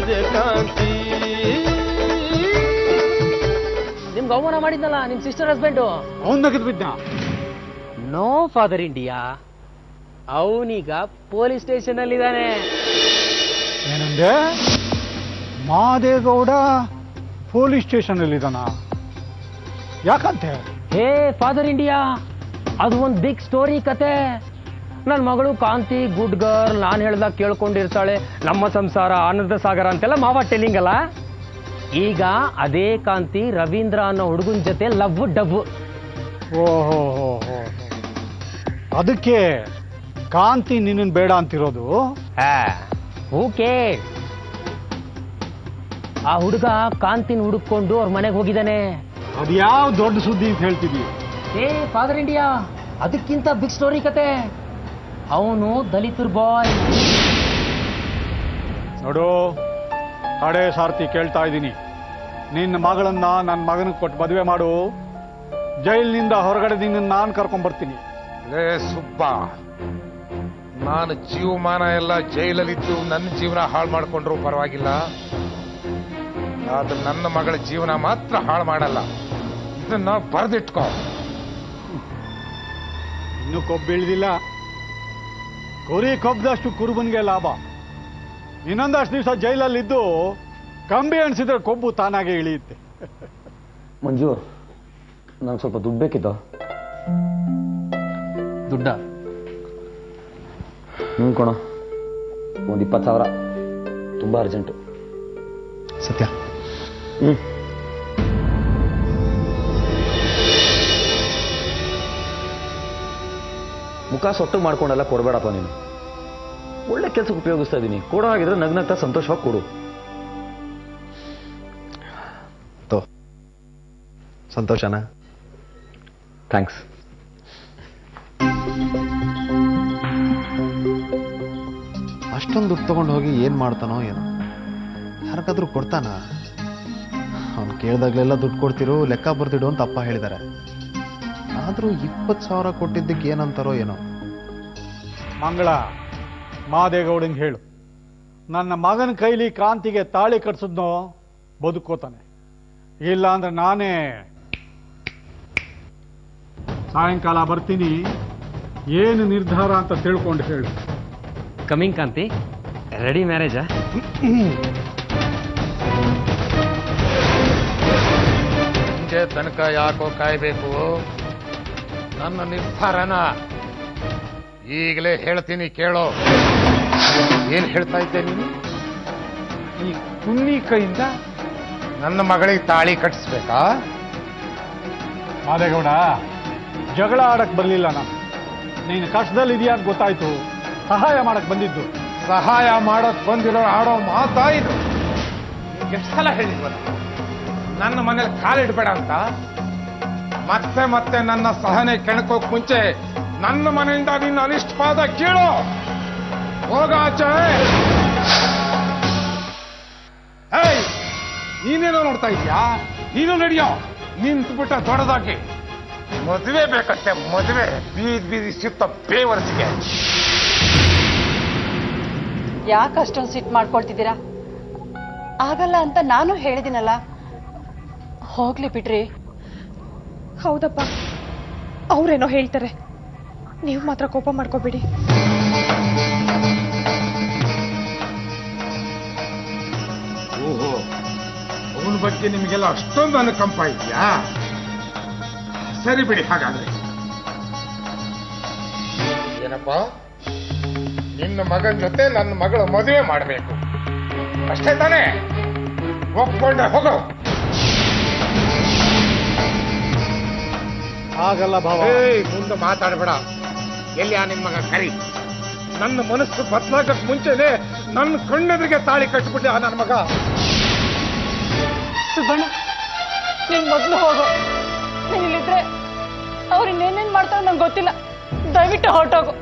ಸೂರ್ಯಕಾಂತಿ. ನಿಮ್ಗೆ ಅವಮಾನ ಮಾಡಿದ್ನಲ್ಲ ನಿಮ್ ಸಿಸ್ಟರ್ ಹಸ್ಬೆಂಡು, ಅವನ್ ನಗದ್ ಬಿದ್ದ. ನೋ ಫಾದರ್ ಇಂಡಿಯಾ, ಅವನೀಗ ಪೊಲೀಸ್ ಸ್ಟೇಷನ್ ಅಲ್ಲಿ ಇದ್ದಾನೆ. ಏನಂದೆ? ಮಾದೇಗೌಡ ಪೊಲೀಸ್ ಸ್ಟೇಷನ್ ಅಲ್ಲಿ ಇದ್ದಾನ? ಯಾಕಂತೆ? ಹೇ ಫಾದರ್ ಇಂಡಿಯಾ, ಅದು ಒಂದು ಬಿಗ್ ಸ್ಟೋರಿ ಕತೆ. ನನ್ನ ಮಗಳು ಕಾಂತಿ ಗುಡ್ ಗರ್ಲ್, ನಾನು ಹೇಳ್ದಾಗ ಕೇಳ್ಕೊಂಡಿರ್ತಾಳೆ, ನಮ್ಮ ಸಂಸಾರ ಆನಂದ ಸಾಗರ ಅಂತೆಲ್ಲ ಮಾವ ಟೆಲ್ಲಿಂಗ್ ಅಲ್ಲ. ಈಗ ಅದೇ ಕಾಂತಿ ರವೀಂದ್ರ ಅನ್ನೋ ಹುಡುಗನ ಜೊತೆ ಲವ್ ಡವ್. ಓಹೋ, ಅದಕ್ಕೆ ಕಾಂತಿ ನಿನ್ನ ಬೇಡ ಅಂತಿರೋದು? ಓಕೆ, ಆ ಹುಡುಗ ಕಾಂತಿನ ಹುಡುಕೊಂಡು ಅವ್ರ ಮನೆಗೆ ಹೋಗಿದ್ದಾನೆ. ಅದ್ಯಾವ ದೊಡ್ಡ ಸುದ್ದಿ ಅಂತ ಹೇಳ್ತಿದ್ವಿ? ಏ ಫಾದರ್ ಇಂಡಿಯಾ, ಅದಕ್ಕಿಂತ ಬಿಗ್ ಸ್ಟೋರಿ ಕತೆ. ಅವನು ದಲಿತರ್ ಬಾಯ್. ನೋಡು, ಕಡೆ ಸಾರ್ತಿ ಕೇಳ್ತಾ ಇದ್ದೀನಿ, ನಿನ್ನ ಮಗಳನ್ನ ನನ್ನ ಮಗನಿಗೆ ಕೊಟ್ಟು ಮದುವೆ ಮಾಡು. ಜೈಲಿನಿಂದ ಹೊರಗಡೆ ನಿನ್ನ ನಾನು ಕರ್ಕೊಂಡ್ಬರ್ತೀನಿ. ಲೇ ಸುಬ್ಬ, ನಾನು ಜೀವಮಾನ ಎಲ್ಲ ಜೈಲಲ್ಲಿದ್ದು ನನ್ನ ಜೀವನ ಹಾಳು ಮಾಡ್ಕೊಂಡ್ರು ಪರವಾಗಿಲ್ಲ, ಆದ್ರೆ ನನ್ನ ಮಗಳ ಜೀವನ ಮಾತ್ರ ಹಾಳು ಮಾಡಲ್ಲ. ಇದನ್ನ ಬರೆದಿಟ್ಕೋ. ಇನ್ನು ಕೊಬ್ಬು ಇಳಿದಿಲ್ಲ. ಕುರಿ ಕೊಬ್ಬದಷ್ಟು ಕುರುಬನ್ಗೆ ಲಾಭ. ಇನ್ನೊಂದಷ್ಟು ದಿವಸ ಜೈಲಲ್ಲಿದ್ದು ಕಂಬಿ ಅಣಿಸಿದ್ರೆ ಕೊಬ್ಬು ತಾನಾಗೆ ಇಳಿಯುತ್ತೆ. ಮಂಜು, ನಂಗೆ ಸ್ವಲ್ಪ ದುಡ್ಡು ಬೇಕಿತ್ತು. ದುಡ್ಡ? ಕಣೋ, ಒಂದು 20,000 ತುಂಬ ಅರ್ಜೆಂಟು. ಸತ್ಯ? ಮುಖ ಸೊಟ್ಟು ಮಾಡ್ಕೊಂಡೆಲ್ಲ ಕೊಡಬೇಡಪ್ಪ ನೀನು. ಒಳ್ಳೆ ಕೆಲಸಕ್ಕೆ ಉಪಯೋಗಿಸ್ತಾ ಇದ್ದೀನಿ. ಕೊಡೋ ಹಾಗಿದ್ರೆ ನಗ್ನಗ್ತಾ ಸಂತೋಷವಾಗಿ ಕೊಡು. ಸಂತೋಷನಾ? ಥ್ಯಾಂಕ್ಸ್. ಅಷ್ಟೊಂದು ದುಡ್ಡು ತಗೊಂಡು ಹೋಗಿ ಏನ್ ಮಾಡ್ತಾನೋ ಏನೋ. ಯಾರಿಗಾದ್ರೂ ಕೊಡ್ತಾನ? ಅವ್ನು ಕೇಳಿದಾಗ್ಲೆಲ್ಲ ದುಡ್ಡು ಕೊಡ್ತಿರೋ, ಲೆಕ್ಕ ಬರ್ತಿಡು ಅಂತ ಅಪ್ಪ ಹೇಳಿದ್ದಾರೆ. ಆದ್ರೂ 20,000 ಕೊಟ್ಟಿದ್ದಕ್ಕೆ ಏನಂತಾರೋ ಏನೋ. ಮಂಗಳ, ಮಾದೇಗೌಡಂಗೆ ಹೇಳು, ನನ್ನ ಮಗನ ಕೈಲಿ ಕಾಂತಿಗೆ ತಾಳಿ ಕಟ್ಸಿದ್ನೋ ಬದುಕೋತಾನೆ. ಇಲ್ಲ ಅಂದ್ರೆ ನಾನೇ ಸಾಯಂಕಾಲ ಬರ್ತೀನಿ. ಏನು ನಿರ್ಧಾರ ಅಂತ ತಿಳ್ಕೊಂಡು ಹೇಳು. ಕಮಿಂಗ್ ಕಾಂತಿ, ರೆಡಿ ಮ್ಯಾರೇಜಾ? ಮುಂಚೆ ತನಕ ಯಾಕೋ ಕಾಯ್ಬೇಕು? ನನ್ನ ನಿರ್ಧಾರನ ಈಗಲೇ ಹೇಳ್ತೀನಿ, ಕೇಳೋ. ಏನ್ ಹೇಳ್ತಾ ಇದ್ದೆ ನೀನು? ಈ ಕುನ್ನಿ ಕೈಯಿಂದ ನನ್ನ ಮಗಳಿಗೆ ತಾಳಿ ಕಟ್ಟಿಸ್ಬೇಕಾ? ಮಾದೇಗೌಡ, ಜಗಳ ಆಡಕ್ ಬರ್ಲಿಲ್ಲ ನಾನು. ನೀನು ಕಷ್ಟದಲ್ಲಿದೆಯಾ ಅಂತ ಗೊತ್ತಾಯ್ತು, ಸಹಾಯ ಮಾಡಕ್ ಬಂದಿದ್ದು. ಸಹಾಯ ಮಾಡೋಕ್ ಬಂದಿರೋ ಆಡೋ ಮಾತಾ ಇದು? ಎಷ್ಟು ಸಲ ಹೇಳಿದ್ವಲ್ಲ ನನ್ನ ಮನೇಲಿ ಕಾಲಿಡ್ಬೇಡ ಅಂತ. ಮತ್ತೆ ಮತ್ತೆ ನನ್ನ ಸಹನೆ ಕೆಣಕೋಕ್ ಮುಂಚೆ ನನ್ನ ಮನೆಯಿಂದ ನಿನ್ನ ಅನಿಷ್ಟವಾದ ಕೀಳು. ಹೋಗಾಚೆ. ಹೇಯ್, ನೀನೇನೋ ನೋಡ್ತಾ ಇದ್ಯಾ? ನೀನು ನಡೆಯೋ. ನಿಂತ್ಬಿಟ್ಟ ದೊಡ್ಡದಾಗಿ. ಮದುವೆ ಬೇಕಂತೆ, ಮದುವೆ. ಬೀದಿ ಬೀದಿ ಸಿಕ್ತ ಬೇವರ್ಸಿಗೆ. ಯಾಕೆ ಅಷ್ಟೊಂದು ಸಿಟ್ ಮಾಡ್ಕೊಳ್ತಿದ್ದೀರಾ? ಆಗಲ್ಲ ಅಂತ ನಾನು ಹೇಳಿದಿನಲ್ಲ. ಹೋಗ್ಲಿ ಬಿಡ್ರಿ. ಹೌದಪ್ಪ, ಅವ್ರೇನೋ ಹೇಳ್ತಾರೆ, ನೀವು ಮಾತ್ರ ಕೋಪ ಮಾಡ್ಕೋಬೇಡಿ. ಓಹೋ, ಅವನ ಬಗ್ಗೆ ನಿಮಗೆಲ್ಲ ಅಷ್ಟೊಂದು ಅನುಕಂಪ ಇದೆಯಾ? ಸರಿ ಬಿಡಿ, ಹಾಗಾದ್ರೆ ಏನಪ್ಪ, ನಿನ್ನ ಮಗನ ಜೊತೆ ನನ್ನ ಮಗಳ ಮದುವೆ ಮಾಡಬೇಕು ಅಷ್ಟೇ ತಾನೇ? ಒಪ್ಕೊಂಡೆ, ಹೋಗೋ. ಆಗಲ್ಲ ಭಾವ. ಮುಂದೆ ಮಾತಾಡಬೇಡ. ಎಲ್ಲಿ ಆ ನಿನ್ ಮಗ ಕರಿ. ನನ್ನ ಮನಸ್ಸು ಬದಲಾಗಕ್ ಮುಂಚೆನೆ ನನ್ನ ಕಣ್ಣೆದುರಿಗೆ ತಾಳಿ ಕಟ್ಟಿಬಿಟ್ಟೆ ಆ ನನ್ನ ಮಗ. ಸುಬ್ಬಣ್ಣ, ನೀನ್ ಮೊದ್ಲು ಹೋಗು. ನೀನ್ ಇಲ್ಲಿದ್ರೆ ಅವ್ರು ಇನ್ನೇನೇನ್ ಮಾಡ್ತಾರೋ ನಂಗೆ ಗೊತ್ತಿಲ್ಲ. ದಯವಿಟ್ಟು ಹೊರಟೋಗು.